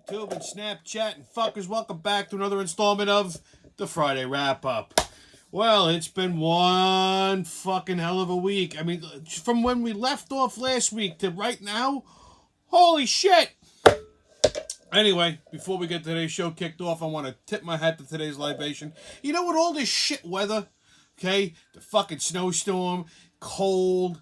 YouTube and Snapchat and fuckers, welcome back to another installment of the Friday Wrap-Up. Well, it's been one fucking hell of a week. I mean, from when we left off last week to right now, holy shit! Anyway, before we get today's show kicked off, I want to tip my hat to today's libation. You know, with all this shit weather, okay, the fucking snowstorm, cold,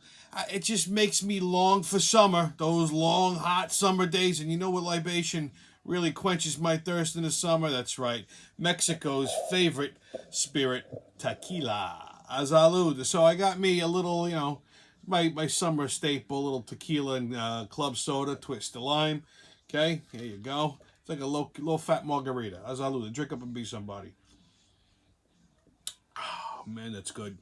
it just makes me long for summer, those long, hot summer days. And you know what libation really quenches my thirst in the summer? That's right, Mexico's favorite spirit, tequila. A salud. So I got me a little, you know, my summer staple, a little tequila and club soda, twist of lime. Okay, here you go. It's like a low fat margarita. A salud. Drink up and be somebody. Oh, man, that's good.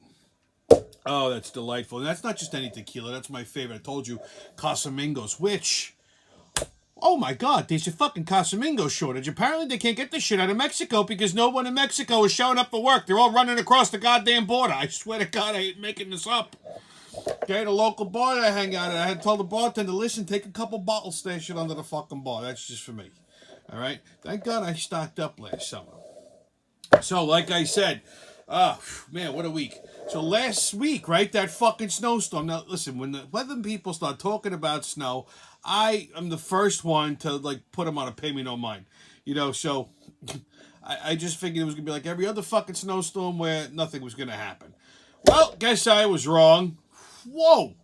Oh, that's delightful. And that's not just any tequila. That's my favorite. I told you, Casamigos, which, oh my God, there's a fucking Casamigos shortage. Apparently they can't get this shit out of Mexico because no one in Mexico is showing up for work. They're all running across the goddamn border. I swear to God, I ain't making this up. Okay, the local bar that I hang out at, I had told the bartender, listen, take a couple bottles, stash it under the fucking bar. That's just for me. All right? Thank God I stocked up last summer. So, like I said, man, what a week. So last week, right, that fucking snowstorm. Now, listen, when the weather people start talking about snow, I am the first one to, like, put them on a pay me no mind. You know, so I just figured it was going to be like every other fucking snowstorm where nothing was going to happen. Well, guess I was wrong. Whoa.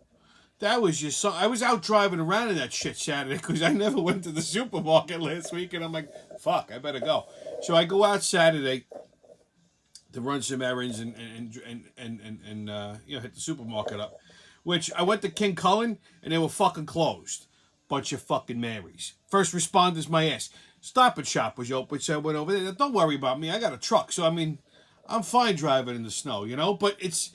That was just so... I was out driving around in that shit Saturday because I never went to the supermarket last week, and I'm like, fuck, I better go. So I go out Saturday to run some errands and you know, hit the supermarket up. Which I went to King Cullen and they were fucking closed. Bunch of fucking Marys. First responders, my ass. Stop and Shop was open, so I went over there. Don't worry about me. I got a truck, so I mean, I'm fine driving in the snow, you know. But it's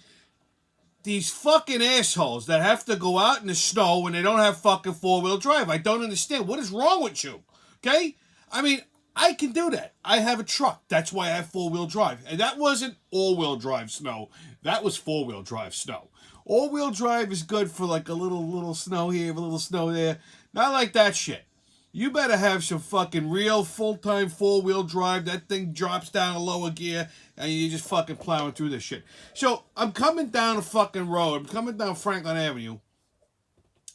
these fucking assholes that have to go out in the snow when they don't have fucking four-wheel drive. I don't understand. What is wrong with you? Okay? I mean, I can do that. I have a truck. That's why I have four-wheel drive. And that wasn't all-wheel drive snow. That was four-wheel drive snow. All-wheel drive is good for like a little snow here, a little snow there. Not like that shit. You better have some fucking real full-time four-wheel drive. That thing drops down a lower gear and you're just fucking plowing through this shit. So I'm coming down a fucking road. I'm coming down Franklin Avenue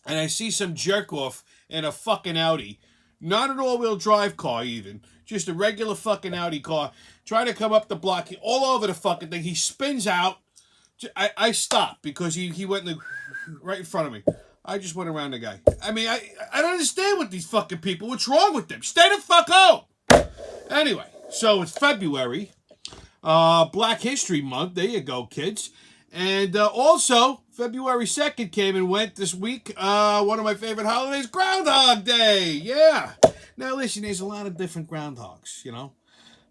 and I see some jerk-off in a fucking Audi. Not an all-wheel drive car even. Just a regular fucking Audi car. Trying to come up the block. All over the fucking thing. He spins out. I stopped because he went right in front of me. I just went around the guy. I mean, I don't understand with these fucking people. What's wrong with them? Stay the fuck home. Anyway, so it's February. Black History Month. There you go, kids. And also, February 2nd came and went this week. One of my favorite holidays, Groundhog Day. Yeah. Now, listen, there's a lot of different groundhogs, you know.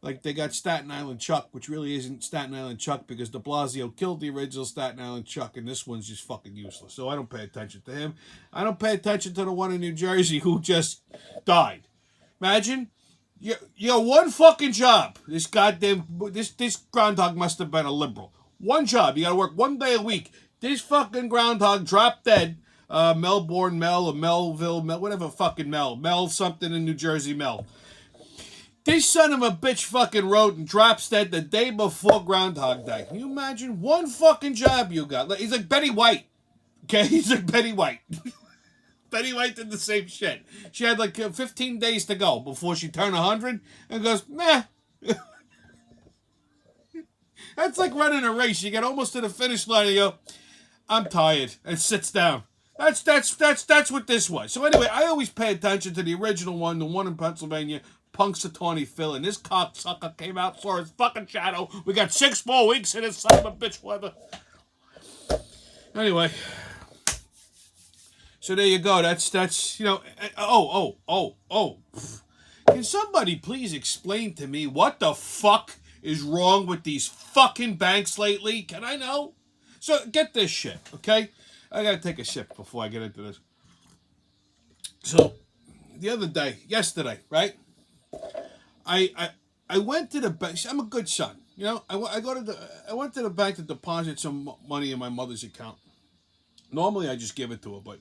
Like, they got Staten Island Chuck, which really isn't Staten Island Chuck because de Blasio killed the original Staten Island Chuck, and this one's just fucking useless. So I don't pay attention to him. I don't pay attention to the one in New Jersey who just died. Imagine, you know, one fucking job. This groundhog must have been a liberal. One job. You got to work one day a week. This fucking groundhog dropped dead. Melbourne Mel or Melville Mel, whatever fucking Mel something in New Jersey Mel. This son of a bitch fucking rodent drops dead the day before Groundhog Day. Can you imagine? One fucking job you got. He's like Betty White. Okay? He's like Betty White. Betty White did the same shit. She had like 15 days to go before she turned 100 and goes, meh. That's like running a race. You get almost to the finish line and you go, I'm tired. And sits down. That's what this was. So anyway, I always pay attention to the original one, the one in Pennsylvania, Punxsutawney Phil, and this cocksucker came out, saw his fucking shadow. We got 6 more weeks in this son of a bitch weather. Anyway, so there you go. That's you know. Can somebody please explain to me what the fuck is wrong with these fucking banks lately? Can I know? So get this shit, okay? I gotta take a sip before I get into this. So the other day, yesterday, right? I went to the bank. I'm a good son, you know. I went to the bank to deposit some money in my mother's account. Normally I just give it to her, but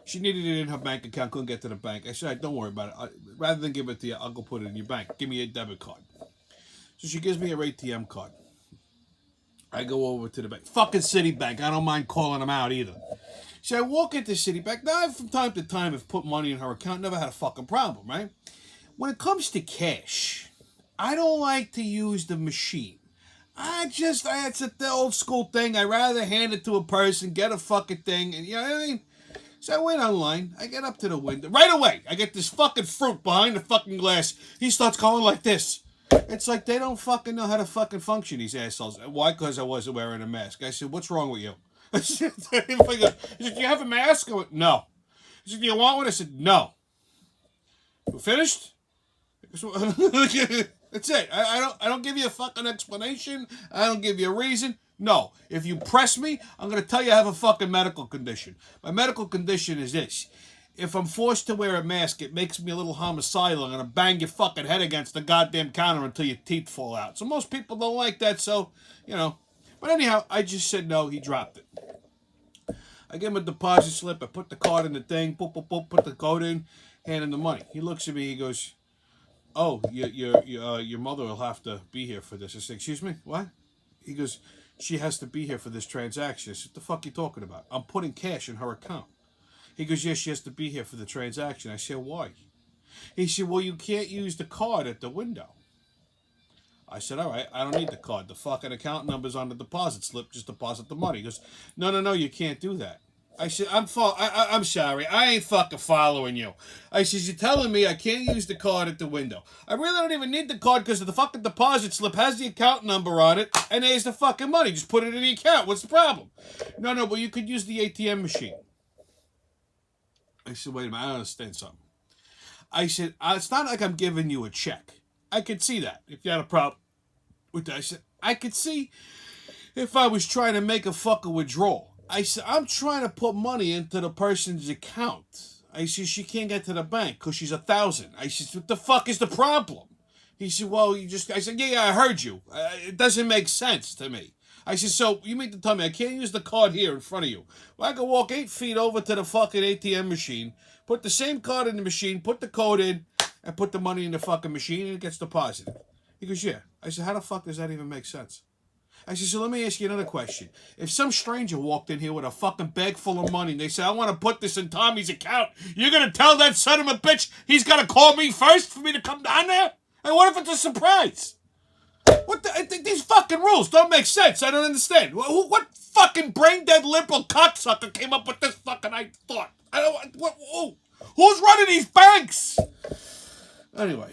She needed it in her bank account, couldn't get to the bank. I said, don't worry about it. Rather than give it to you, I'll go put it in your bank. Give me a debit card. So she gives me her ATM card. I go over to the bank. Fucking Citibank. I don't mind calling them out either. So I walk into Citibank. Now, from time to time, I've put money in her account. Never had a fucking problem, right? When it comes to cash, I don't like to use the machine. It's the old school thing. I rather hand it to a person, get a fucking thing, and you know what I mean? So I went online. I get up to the window. Right away, I get this fucking fruit behind the fucking glass. He starts going like this. It's like they don't fucking know how to fucking function, these assholes. Why? Because I wasn't wearing a mask. I said, what's wrong with you? I said, he said, do you have a mask? I went, no. He said, do you want one? I said, no. You finished? That's it. I don't give you a fucking explanation. I don't give you a reason. No. If you press me, I'm going to tell you I have a fucking medical condition. My medical condition is this. If I'm forced to wear a mask, it makes me a little homicidal. I'm going to bang your fucking head against the goddamn counter until your teeth fall out. So most people don't like that, so, you know. But anyhow, I just said no. He dropped it. I give him a deposit slip. I put the card in the thing. Put the code in. Hand him the money. He looks at me. He goes, oh, your mother will have to be here for this. I said, excuse me? What? He goes, she has to be here for this transaction. I said, what the fuck are you talking about? I'm putting cash in her account. He goes, yes, she has to be here for the transaction. I said, why? He said, well, you can't use the card at the window. I said, all right, I don't need the card. The fucking account number's on the deposit slip. Just deposit the money. He goes, no, you can't do that. I said, I'm sorry. I ain't fucking following you. I said, you're telling me I can't use the card at the window. I really don't even need the card because the fucking deposit slip has the account number on it and there's the fucking money. Just put it in the account. What's the problem? No, but you could use the ATM machine. I said, wait a minute, I don't understand something. I said, it's not like I'm giving you a check. I could see that if you had a problem with that. I said, I could see if I was trying to make a fucking withdrawal. I said, I'm trying to put money into the person's account. I said, she can't get to the bank because she's 1,000. I said, what the fuck is the problem? He said, well, I said, yeah, I heard you. It doesn't make sense to me. I said, so you mean to tell me I can't use the card here in front of you? Well, I can walk 8 feet over to the fucking ATM machine, put the same card in the machine, put the code in, and put the money in the fucking machine, and it gets deposited. He goes, yeah. I said, how the fuck does that even make sense? I said, so let me ask you another question. If some stranger walked in here with a fucking bag full of money and they say, I want to put this in Tommy's account, you're going to tell that son of a bitch he's got to call me first for me to come down there? And what if it's a surprise? These fucking rules don't make sense. I don't understand. What fucking brain-dead liberal cocksucker came up with this fucking thought? Who's running these banks? Anyway.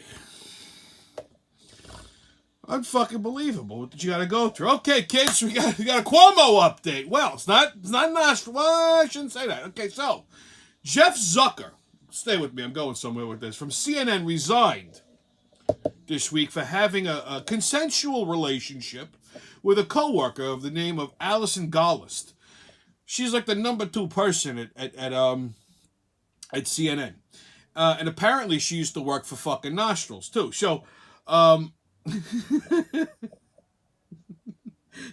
Unfucking believable what you got to go through. Okay, kids, we got a Cuomo update. Well, it's not Nostradamus. Well, I shouldn't say that. Okay, so Jeff Zucker, stay with me, I'm going somewhere with this, from CNN resigned this week for having a consensual relationship with a coworker of the name of Allison Gollust. She's like the number 2 person at CNN. And apparently she used to work for fucking Nostrils, too. So,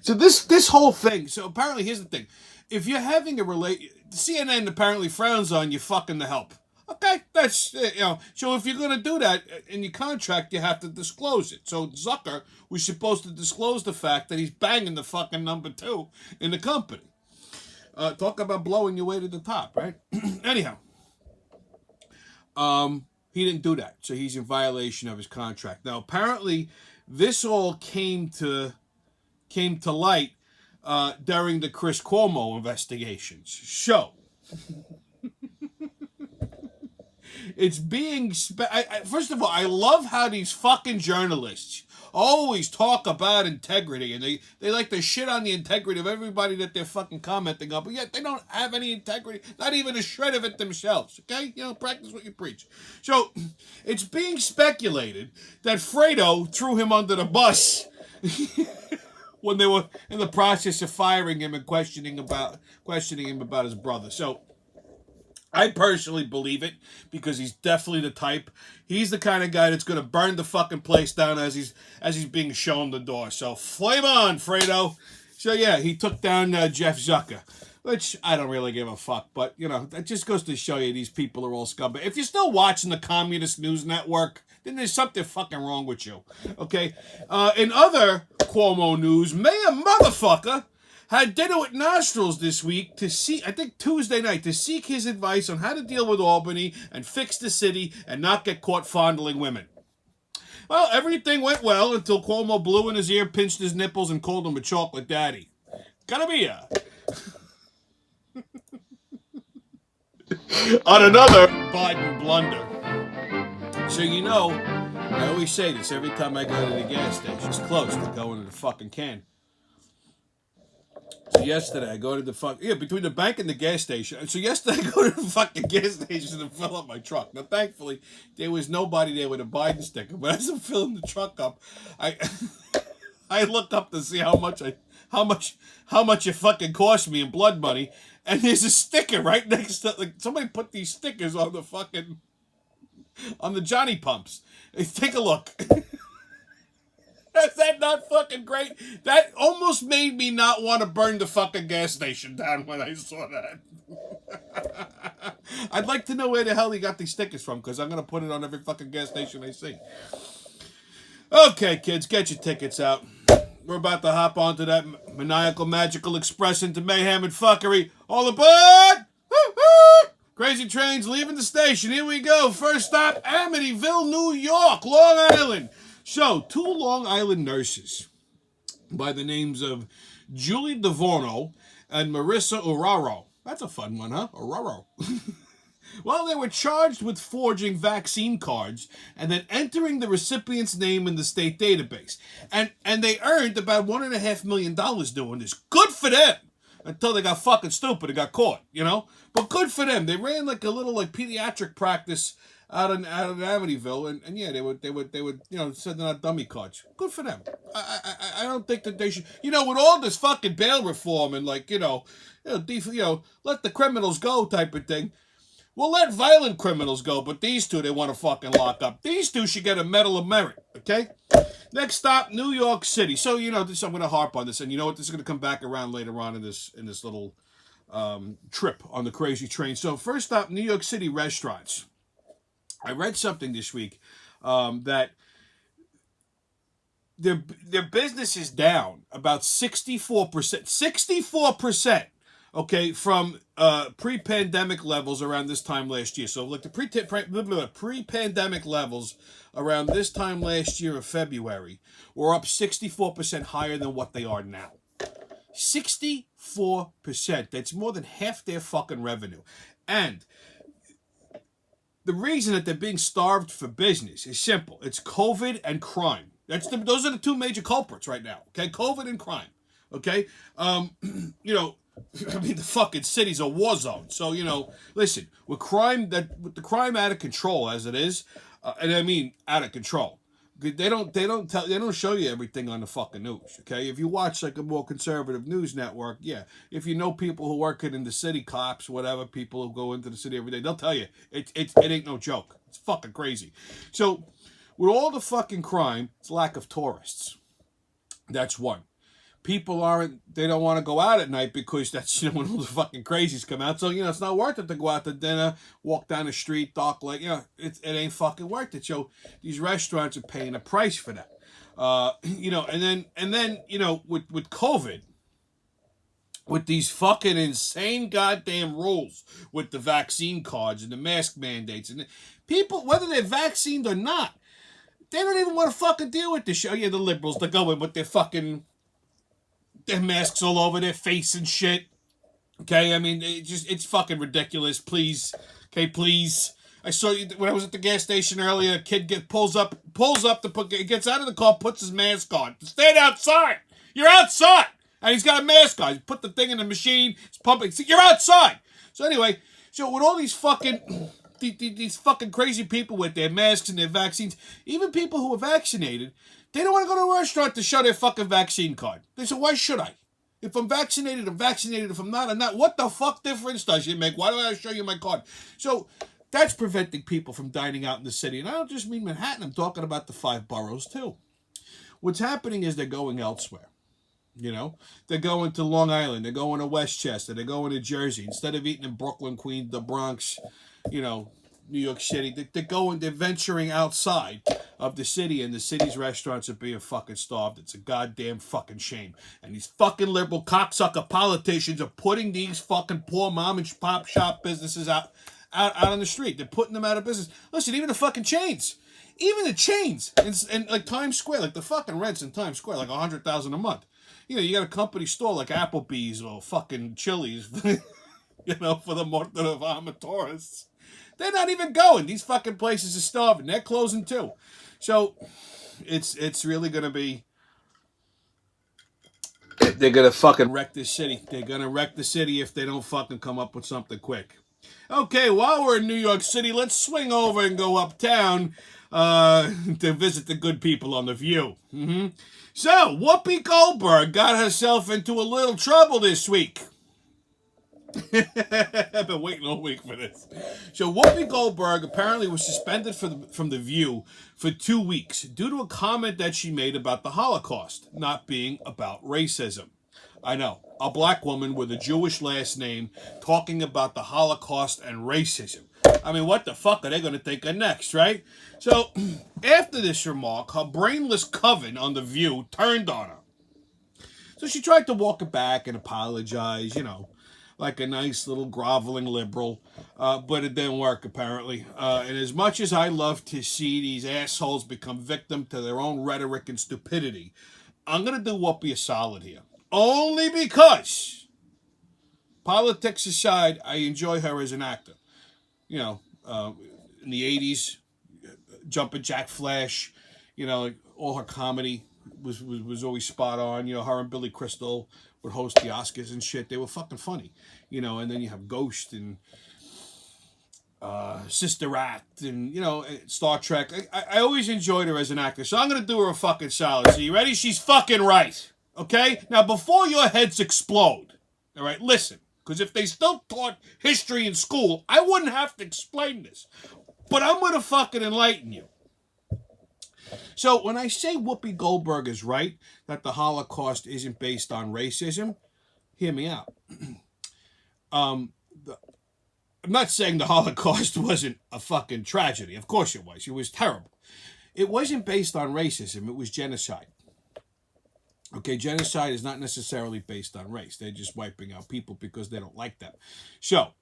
so this whole thing, so apparently here's the thing. If you're having a CNN apparently frowns on you fucking the help. Okay, that's, so if you're going to do that in your contract, you have to disclose it. So Zucker was supposed to disclose the fact that he's banging the fucking number 2 in the company. Talk about blowing your way to the top, right? Anyhow, he didn't do that, so he's in violation of his contract. Now, apparently, this all came to light during the Chris Cuomo investigations. So, it's being... first of all, I love how these fucking journalists always talk about integrity, and they like to shit on the integrity of everybody that they're fucking commenting on, but yet they don't have any integrity, not even a shred of it themselves, okay? Practice what you preach. So, it's being speculated that Fredo threw him under the bus when they were in the process of firing him and questioning him about his brother. So, I personally believe it because he's definitely the type. He's the kind of guy that's going to burn the fucking place down as he's being shown the door. So flame on, Fredo. So yeah, he took down Jeff Zucker. which I don't really give a fuck. But, you know, that just goes to show you these people are all scumbag. If you're still watching the Communist News Network, then there's something fucking wrong with you. Okay? In other Cuomo news, Mayor Motherfucker had dinner with Nostrils this week to see, I think Tuesday night, to seek his advice on how to deal with Albany and fix the city and not get caught fondling women. Well, everything went well until Cuomo blew in his ear, pinched his nipples, and called him a chocolate daddy. Gotta be ya. On another Biden blunder. So you know, I always say this every time I go to the gas station. It's close to going to the fucking can. So yesterday I go to the between the bank and the gas station. So yesterday I go to the fucking gas station and fill up my truck. Now thankfully there was nobody there with a Biden sticker. But as I'm filling the truck up, I look up to see how much it fucking cost me in blood money, and there's a sticker right next to, like, somebody put these stickers on the Johnny pumps. Hey, take a look. Is that not fucking great? That almost made me not want to burn the fucking gas station down when I saw that. I'd like to know where the hell he got these stickers from, because I'm going to put it on every fucking gas station I see. Okay, kids, get your tickets out. We're about to hop onto that maniacal, magical express into mayhem and fuckery. All aboard! Woo-hoo! Crazy trains leaving the station. Here we go. First stop, Amityville, New York, Long Island. So, 2 Long Island nurses by the names of Julie DeVorno and Marissa Uraro. That's a fun one, huh? Uraro. Well, they were charged with forging vaccine cards and then entering the recipient's name in the state database. And they earned about $1.5 million doing this. Good for them! Until they got fucking stupid and got caught, you know? But good for them. They ran like a little like pediatric practice out of Amityville, and yeah, they would sending out dummy cards. Good for them. I don't think that they should, with all this fucking bail reform and like let the criminals go type of thing. We'll let violent criminals go, but these two they want to fucking lock up. These two should get a Medal of Merit. Okay. Next stop, New York City. So I'm going to harp on this, and you know what? This is going to come back around later on in this little trip on the crazy train. So first stop, New York City restaurants. I read something this week that their business is down about 64%. 64%, okay, from pre-pandemic levels around this time last year. So like the pre-pandemic levels around this time last year of February were up 64% higher than what they are now. 64%. That's more than half their fucking revenue. And the reason that they're being starved for business is simple. It's COVID and crime. Those are the 2 major culprits right now. Okay, COVID and crime. Okay, I mean the fucking city's a war zone. So listen, with the crime out of control as it is, and I mean out of control. They don't show you everything on the fucking news. Okay, if you watch like a more conservative news network, yeah. If you know people who work in the city, cops, whatever, people who go into the city every day, they'll tell you it ain't no joke. It's fucking crazy. So with all the fucking crime, it's lack of tourists. That's one. People they don't want to go out at night because that's when all the fucking crazies come out. So it's not worth it to go out to dinner, walk down the street, dark like it ain't fucking worth it. So these restaurants are paying a price for that. And then with COVID, with these fucking insane goddamn rules with the vaccine cards and the mask mandates and people, whether they're vaccinated or not, they don't even want to fucking deal with this shit. Yeah, the liberals, they're going with their masks all over their face and shit. Okay, I mean, it's fucking ridiculous. Please, okay, please. I saw you when I was at the gas station earlier. A kid pulls up gets out of the car, puts his mask on. Stand outside. You're outside, and he's got a mask on. He put the thing in the machine. It's pumping. You're outside. So anyway, with all these fucking these fucking crazy people with their masks and their vaccines, even people who are vaccinated, they don't want to go to a restaurant to show their fucking vaccine card. They say, why should I? If I'm vaccinated, I'm vaccinated. If I'm not, I'm not. What the fuck difference does it make? Why do I show you my card? So that's preventing people from dining out in the city. And I don't just mean Manhattan. I'm talking about the 5 boroughs too. What's happening is they're going elsewhere. You know, they're going to Long Island, they're going to Westchester, they're going to Jersey. Instead of eating in Brooklyn, Queens, the Bronx, you know, New York City, they're venturing outside of the city, and the city's restaurants are being fucking starved. It's a goddamn fucking shame. And these fucking liberal cocksucker politicians are putting these fucking poor mom and pop shop businesses out on the street. They're putting them out of business. Listen, even the fucking chains. Even the chains and like Times Square, like the fucking rents in Times Square, like $100,000 a month. You know, you got a company store like Applebee's or fucking Chili's, you know, for the Mortar tourists. They're not even going. These fucking places are starving. They're closing too. So it's really gonna be. They're gonna fucking wreck this city. They're gonna wreck the city if they don't fucking come up with something quick. Okay, while we're in New York City, let's swing over and go uptown to visit the good people on The View. So, Whoopi Goldberg got herself into a little trouble this week. I've been waiting all week for this. So, Whoopi Goldberg apparently was suspended from The View for 2 weeks due to a comment that she made about the Holocaust not being about racism. I know, a black woman with a Jewish last name talking about the Holocaust and racism. I mean, what the fuck are they going to think of next, right? So, after this remark, her brainless coven on The View turned on her. So she tried to walk it back and apologize, you know, like a nice little groveling liberal, but it didn't work, apparently. And as much as I love to see these assholes become victim to their own rhetoric and stupidity, I'm going to do Whoopi a solid here. Only because, politics aside, I enjoy her as an actor. You know, in the 80s, Jumpin' Jack Flash, you know, like all her comedy was always spot on. You know, her and Billy Crystal would host the Oscars and shit. They were fucking funny. You know, and then you have Ghost and Sister Act and, you know, Star Trek. I always enjoyed her as an actor, so I'm going to do her a fucking solid. So you ready? She's fucking right. Okay? Now, before your heads explode, all right, listen. Because if they still taught history in school, I wouldn't have to explain this. But I'm going to fucking enlighten you. So when I say Whoopi Goldberg is right, that the Holocaust isn't based on racism, hear me out. I'm not saying the Holocaust wasn't a fucking tragedy. Of course it was. It was terrible. It wasn't based on racism. It was genocide. Okay, genocide is not necessarily based on race. They're just wiping out people because they don't like them. So,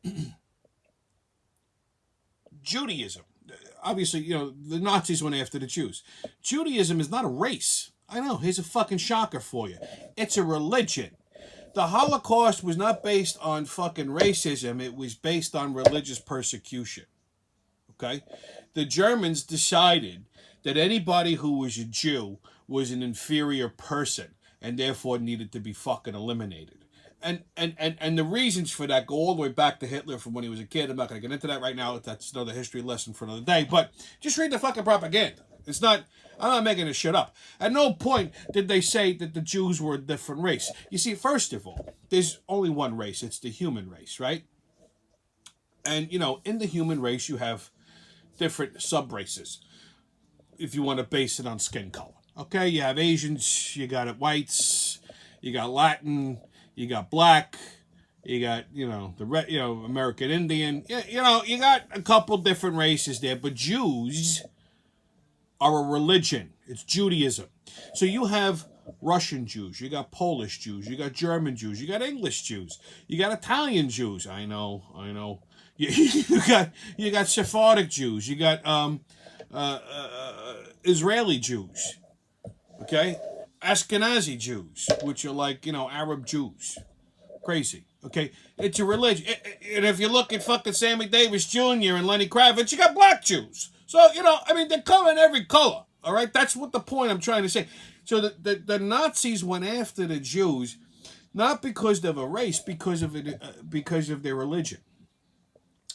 Judaism. Obviously, you know, the Nazis went after the Jews. Judaism is not a race. I know, here's a fucking shocker for you. It's a religion. The Holocaust was not based on fucking racism. It was based on religious persecution. Okay? The Germans decided that anybody who was a Jew was an inferior person and therefore needed to be fucking eliminated. And the reasons for that go all the way back to Hitler from when he was a kid. I'm not going to get into that right now. That's another history lesson for another day. But just read the fucking propaganda. It's not, I'm not making this shit up. At no point did they say that the Jews were a different race. You see, first of all, there's only one race. It's the human race, right? And, you know, in the human race, you have different sub-races, if you want to base it on skin color. Okay, you have Asians, you got whites, you got Latin, you got black, you got, you know, American Indian. You know, you got a couple different races there, but Jews are a religion. It's Judaism. So you have Russian Jews, you got Polish Jews, you got German Jews, you got English Jews, you got Italian Jews. I know. You got Sephardic Jews, you got Israeli Jews, okay? Ashkenazi Jews, which are like, you know, Arab Jews. Crazy, okay? It's a religion. And if you look at fucking Sammy Davis Jr. and Lenny Kravitz, you got black Jews. So, you know, I mean, they're coming every color, all right? That's what the point I'm trying to say. So the Nazis went after the Jews, not because of a race, because of their religion.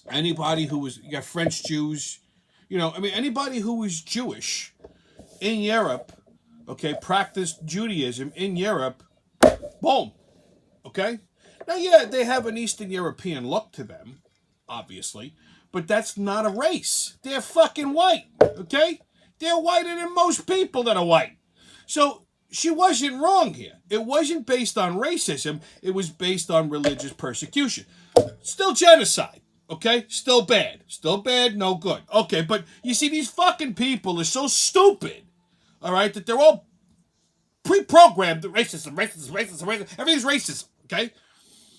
Anybody who was, you got French Jews, you know, I mean, anybody who was Jewish in Europe, okay, practiced Judaism in Europe, boom, okay? Now, yeah, they have an Eastern European look to them, obviously, but that's not a race. They're fucking white, okay? They're whiter than most people that are white. So she wasn't wrong here. It wasn't based on racism. It was based on religious persecution. Still genocide. Okay? Still bad. Still bad, no good. Okay, but you see, these fucking people are so stupid, all right, that they're all pre-programmed. Racism. Everything's racism, okay?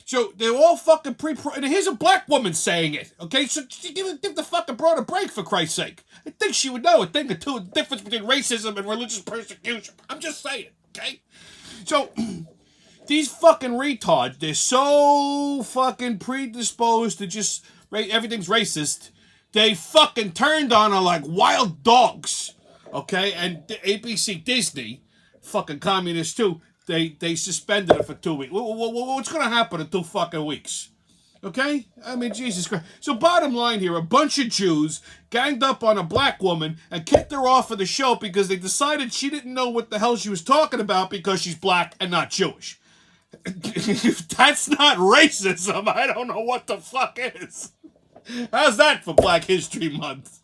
So they're all fucking and here's a black woman saying it, okay? So give the fucking broad a break, for Christ's sake. I think she would know a thing or two, the difference between racism and religious persecution. I'm just saying, okay? So these fucking retards, they're so fucking predisposed to just everything's racist. They fucking turned on her like wild dogs, okay? And ABC Disney, fucking communists too, they suspended it for 2 weeks. What's going to happen in 2 fucking weeks? Okay? I mean, Jesus Christ. So bottom line here, a bunch of Jews ganged up on a black woman and kicked her off of the show because they decided she didn't know what the hell she was talking about because she's black and not Jewish. If that's not racism, I don't know what the fuck is. How's that for Black History Month?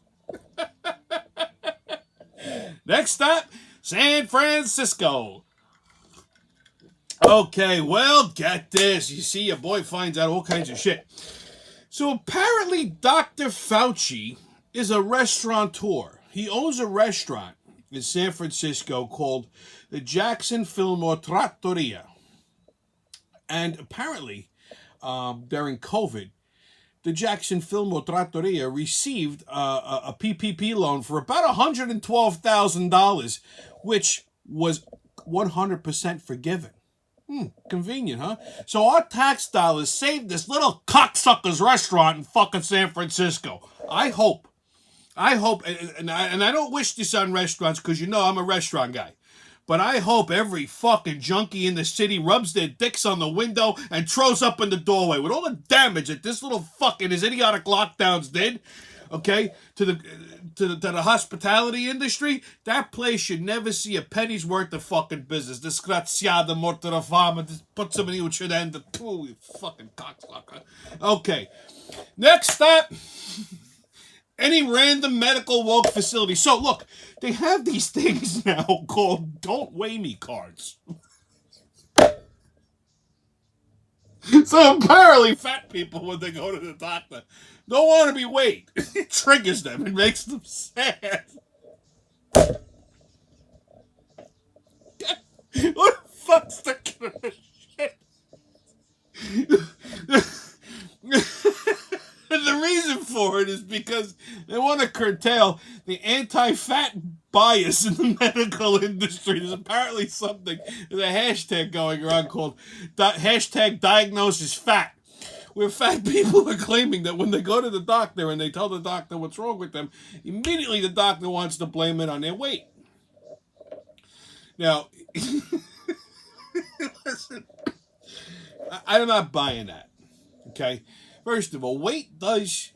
Next stop, San Francisco. Okay, well, get this. You see, your boy finds out all kinds of shit. So apparently Dr. Fauci is a restaurateur. He owns a restaurant in San Francisco called the Jackson Fillmore Trattoria. And apparently, during COVID, the Jackson Fillmore Trattoria received a PPP loan for about $112,000, which was 100% forgiven. Convenient, huh? So our tax dollars saved this little cocksucker's restaurant in fucking San Francisco. I hope, and I don't wish this on restaurants because you know I'm a restaurant guy. But I hope every fucking junkie in the city rubs their dicks on the window and throws up in the doorway with all the damage that this little fucking his idiotic lockdowns did, okay, to the hospitality industry. That place should never see a penny's worth of fucking business. Disgraziata morta da fama. Put somebody who should end the you fucking cocksucker. Okay, next stop. Any random medical woke facility. So look, they have these things now called "Don't Weigh Me" cards. So apparently fat people, when they go to the doctor, don't want to be weighed. It triggers them. It makes them sad. What the fuck's the kind of shit? And the reason for it is because they want to curtail the anti-fat bias in the medical industry. There's apparently something, there's a hashtag going around called hashtag diagnosis fat, where fat people are claiming that when they go to the doctor and they tell the doctor what's wrong with them, immediately the doctor wants to blame it on their weight. Now, listen, I'm not buying that, okay? First of all, weight does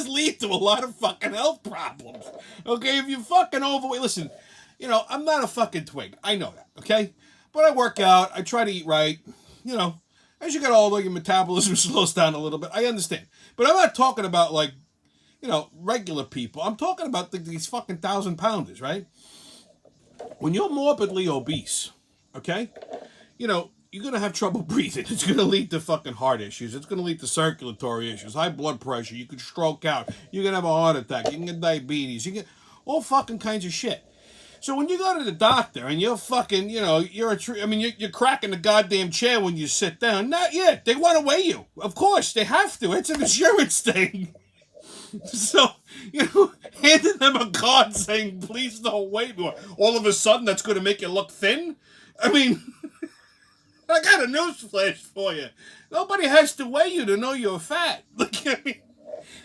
lead to a lot of fucking health problems. Okay, if you're fucking overweight, listen, you know, I'm not a fucking twig. I know that, okay? But I work out, I try to eat right. You know, as you get older, your metabolism slows down a little bit. I understand. But I'm not talking about, like, you know, regular people. I'm talking about these fucking 1,000-pounders, right? When you're morbidly obese, okay, you know, you're going to have trouble breathing. It's going to lead to fucking heart issues. It's going to lead to circulatory issues, high blood pressure. You could stroke out. You're going to have a heart attack. You can get diabetes. You can get all fucking kinds of shit. So when you go to the doctor and you're fucking, you know, you're cracking the goddamn chair when you sit down. Not yet. They want to weigh you. Of course, they have to. It's an insurance thing. So, you know, handing them a card saying, please don't weigh me. All of a sudden, that's going to make you look thin? I mean, I got a newsflash for you. Nobody has to weigh you to know you're fat. Like, I mean,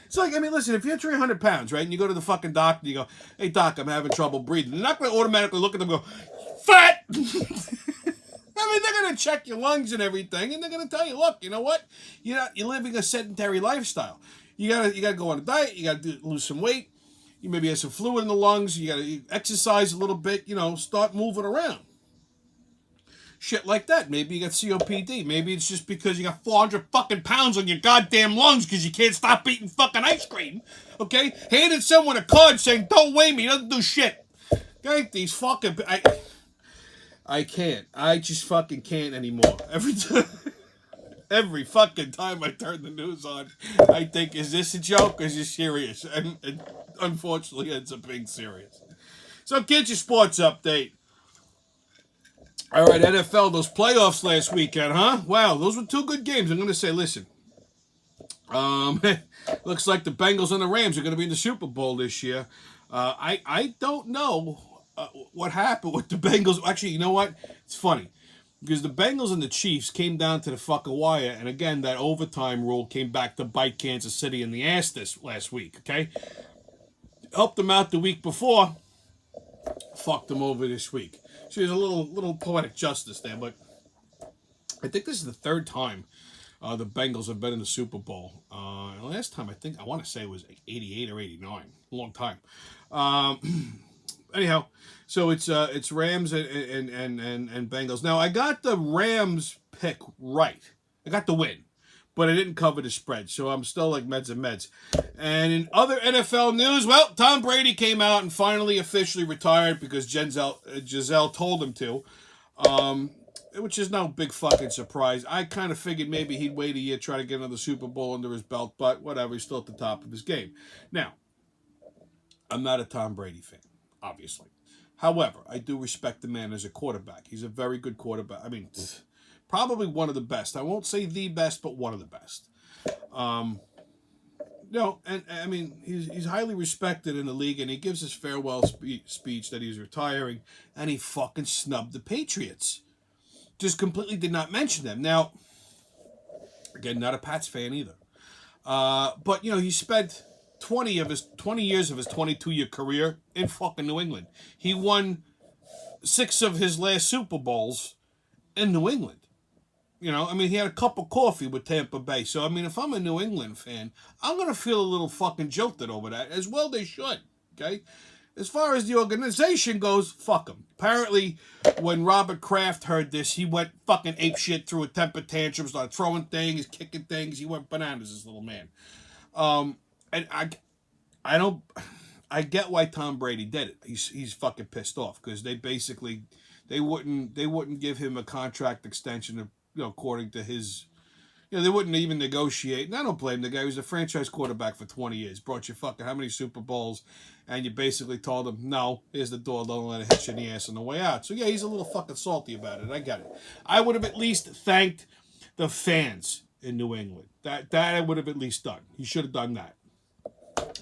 it's like, I mean, listen, if you're 300 pounds, right, and you go to the fucking doctor, and you go, hey, doc, I'm having trouble breathing. They're not going to automatically look at them and go, fat! I mean, they're going to check your lungs and everything, and they're going to tell you, look, you know what? You're living a sedentary lifestyle. You gotta go on a diet. You gotta lose some weight. You maybe have some fluid in the lungs. You gotta exercise a little bit. You know, start moving around. Shit like that. Maybe you got COPD. Maybe it's just because you got 400 fucking pounds on your goddamn lungs because you can't stop eating fucking ice cream. Okay? Handed someone a card saying, don't weigh me. It doesn't do shit. Okay, these fucking I can't. I just fucking can't anymore. Every fucking time I turn the news on, I think, is this a joke or is this serious? And unfortunately, ends up being serious. So, kids, your sports update. All right, NFL, those playoffs last weekend, huh? Wow, those were two good games. I'm going to say, listen, looks like the Bengals and the Rams are going to be in the Super Bowl this year. I don't know what happened with the Bengals. Actually, you know what? It's funny. Because the Bengals and the Chiefs came down to the fucking wire, and again, that overtime rule came back to bite Kansas City in the ass this last week, okay? Helped them out the week before, fucked them over this week. So there's a little poetic justice there, but I think this is the third time the Bengals have been in the Super Bowl. Last time, I want to say it was 88 or 89. A long time. Anyhow, so it's Rams and Bengals. Now, I got the Rams pick right. I got the win, but I didn't cover the spread, so I'm still like Meds and Meds. And in other NFL news, well, Tom Brady came out and finally officially retired because Giselle told him to, which is no big fucking surprise. I kind of figured maybe he'd wait a year, try to get another Super Bowl under his belt, but whatever, he's still at the top of his game. Now, I'm not a Tom Brady fan, obviously. However, I do respect the man as a quarterback. He's a very good quarterback. I mean, probably one of the best. I won't say the best, but one of the best. And I mean, he's highly respected in the league, and he gives his farewell speech that he's retiring, and he fucking snubbed the Patriots. Just completely did not mention them. Now, again, not a Pats fan either. But, he spent 20 years of his 22-year career in fucking New England. He won 6 of his last Super Bowls in New England. He had a cup of coffee with Tampa Bay. So, if I'm a New England fan, I'm going to feel a little fucking jilted over that. As well they should, okay? As far as the organization goes, fuck them. Apparently, when Robert Kraft heard this, he went fucking apeshit, threw a temper tantrum, started throwing things, kicking things. He went bananas, this little man. And I get why Tom Brady did it. He's fucking pissed off because they wouldn't give him a contract extension according to his, they wouldn't even negotiate. And I don't blame the guy. He was a franchise quarterback for 20 years. Brought you fucking how many Super Bowls, and you basically told him, no, here's the door, don't let it hit you in the ass on the way out. So yeah, he's a little fucking salty about it. I get it. I would have at least thanked the fans in New England. That I would have at least done. He should have done that.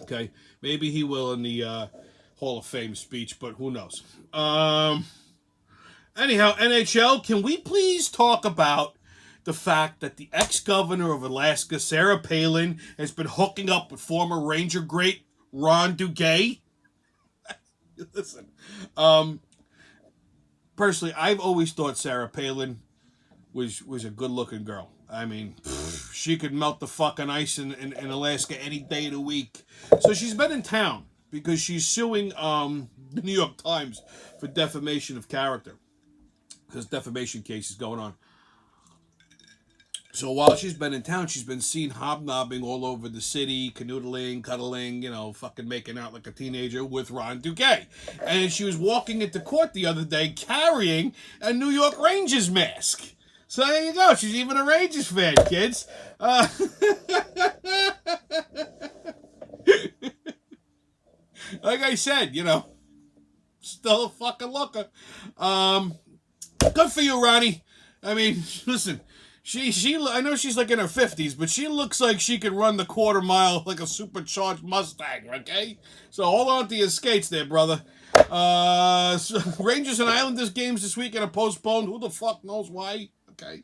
Okay, maybe he will in the Hall of Fame speech, but who knows? Anyhow, NHL, can we please talk about the fact that the ex-governor of Alaska, Sarah Palin, has been hooking up with former Ranger great Ron Duguay? Listen, personally, I've always thought Sarah Palin was a good-looking girl. She could melt the fucking ice in Alaska any day of the week. So she's been in town because she's suing the New York Times for defamation of character. Because defamation case is going on. So while she's been in town, she's been seen hobnobbing all over the city, canoodling, cuddling, fucking making out like a teenager with Ron Duguay. And she was walking into court the other day carrying a New York Rangers mask. So there you go. She's even a Rangers fan, kids. Like I said, still a fucking looker. Good for you, Ronnie. Listen, she I know she's like in her 50s, but she looks like she could run the quarter mile like a supercharged Mustang, okay? So hold on to your skates there, brother. So Rangers and Islanders games this weekend are postponed. Who the fuck knows why? Okay.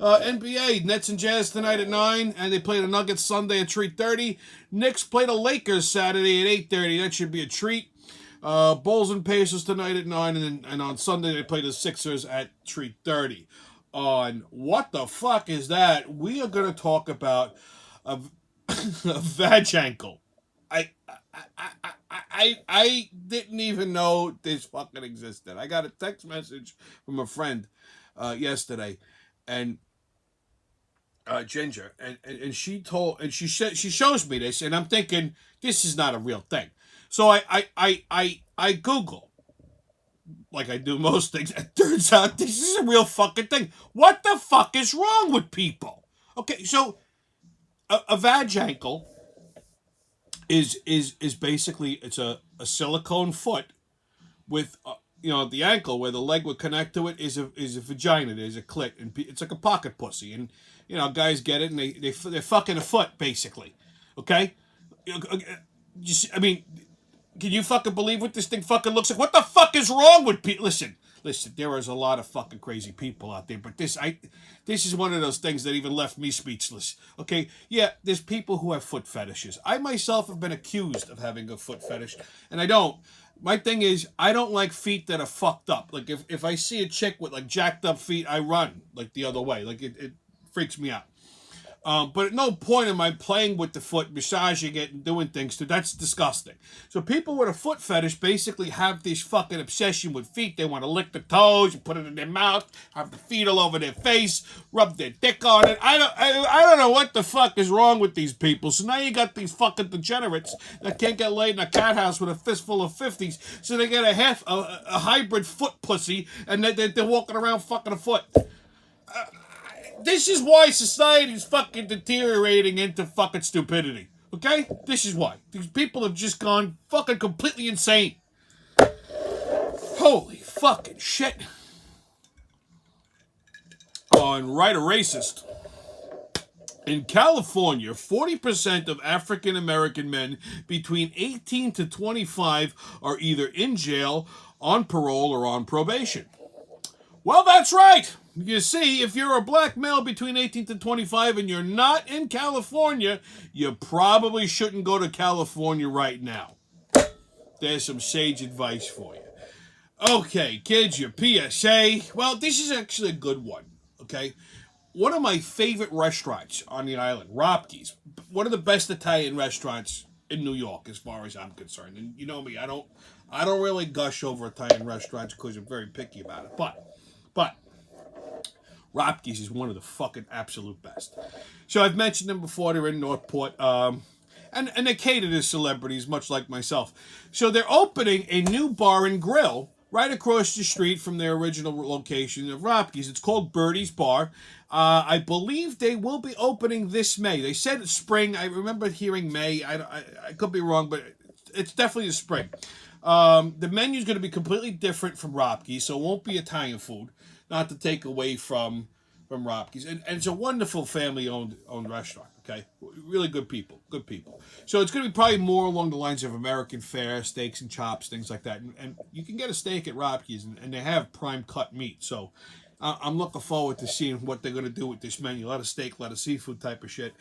NBA, Nets and Jazz tonight at 9, and they play the Nuggets Sunday at 3:30. Knicks play the Lakers Saturday at 8:30. That should be a treat. Bulls and Pacers tonight at 9, and on Sunday they play the Sixers at 3:30. On what the fuck is that? We are going to talk about a Vag Ankle. I didn't even know this fucking existed. I got a text message from a friend yesterday, and Ginger, and she shows me this, and I'm thinking this is not a real thing. So I Google like I do most things. It turns out this is a real fucking thing. What the fuck is wrong with people? Okay, so a Vag Ankle is basically it's a silicone foot with the ankle where the leg would connect to it is a vagina. There's a clit, and it's like a pocket pussy, and guys get it, and they're fucking a foot basically. Okay, I mean, can you fucking believe what this thing fucking looks like? What the fuck is wrong with people? Listen, there is a lot of fucking crazy people out there, but this is one of those things that even left me speechless. Okay, yeah, there's people who have foot fetishes. I myself have been accused of having a foot fetish, and I don't. My thing is, I don't like feet that are fucked up. Like, if I see a chick with, like, jacked up feet, I run, like, the other way. Like, it freaks me out. But at no point am I playing with the foot, massaging it, and doing things to. That's disgusting. So people with a foot fetish basically have this fucking obsession with feet. They want to lick the toes, put it in their mouth, have the feet all over their face, rub their dick on it. I don't know what the fuck is wrong with these people. So now you got these fucking degenerates that can't get laid in a cat house with a fistful of 50s. So they get a hybrid foot pussy, and they're walking around fucking a foot. This is why society's fucking deteriorating into fucking stupidity. Okay? This is why. These people have just gone fucking completely insane. Holy fucking shit. And right, a racist. In California, 40% of African American men between 18 to 25 are either in jail, on parole, or on probation. Well, that's right. You see, if you're a black male between 18 to 25 and you're not in California, you probably shouldn't go to California right now. There's some sage advice for you. Okay, kids, your PSA. Well, this is actually a good one, okay? One of my favorite restaurants on the island, Ropke's. One of the best Italian restaurants in New York, as far as I'm concerned. And you know me, I don't really gush over Italian restaurants because I'm very picky about it. But Ropke's is one of the fucking absolute best. So I've mentioned them before. They're in Northport. And they cater to celebrities, much like myself. So they're opening a new bar and grill right across the street from their original location of Ropke's. It's called Birdie's Bar. I believe they will be opening this May. They said it's spring. I remember hearing May. I could be wrong, but it's definitely the spring. The menu's going to be completely different from Ropke's, so it won't be Italian food. Not to take away from Ropke's. And it's a wonderful family-owned restaurant, okay? Really good people. So it's going to be probably more along the lines of American fare, steaks and chops, things like that. And you can get a steak at Ropke's, and they have prime cut meat. So I'm looking forward to seeing what they're going to do with this menu. A lot of steak, a lot of seafood type of shit.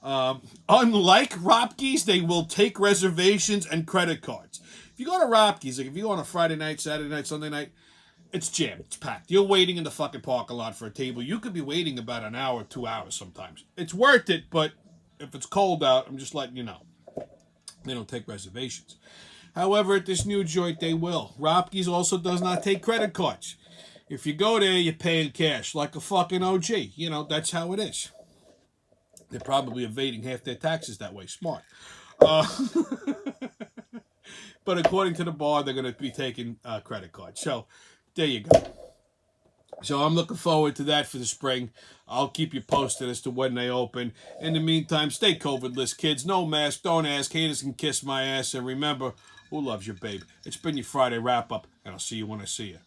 Unlike Ropke's, they will take reservations and credit cards. If you go to Ropke's, like if you go on a Friday night, Saturday night, Sunday night, it's jammed. It's packed. You're waiting in the fucking parking lot for a table. You could be waiting about an hour, 2 hours sometimes. It's worth it, but if it's cold out, I'm just letting you know. They don't take reservations. However, at this new joint, they will. Ropke's also does not take credit cards. If you go there, you pay in cash, like a fucking OG. You know, that's how it is. They're probably evading half their taxes that way. Smart. But according to the bar, they're going to be taking credit cards. So, there you go. So I'm looking forward to that for the spring. I'll keep you posted as to when they open. In the meantime, stay COVID-less, kids. No mask, don't ask. Haters can kiss my ass. And remember, who loves you, babe? It's been your Friday wrap-up, and I'll see you when I see you.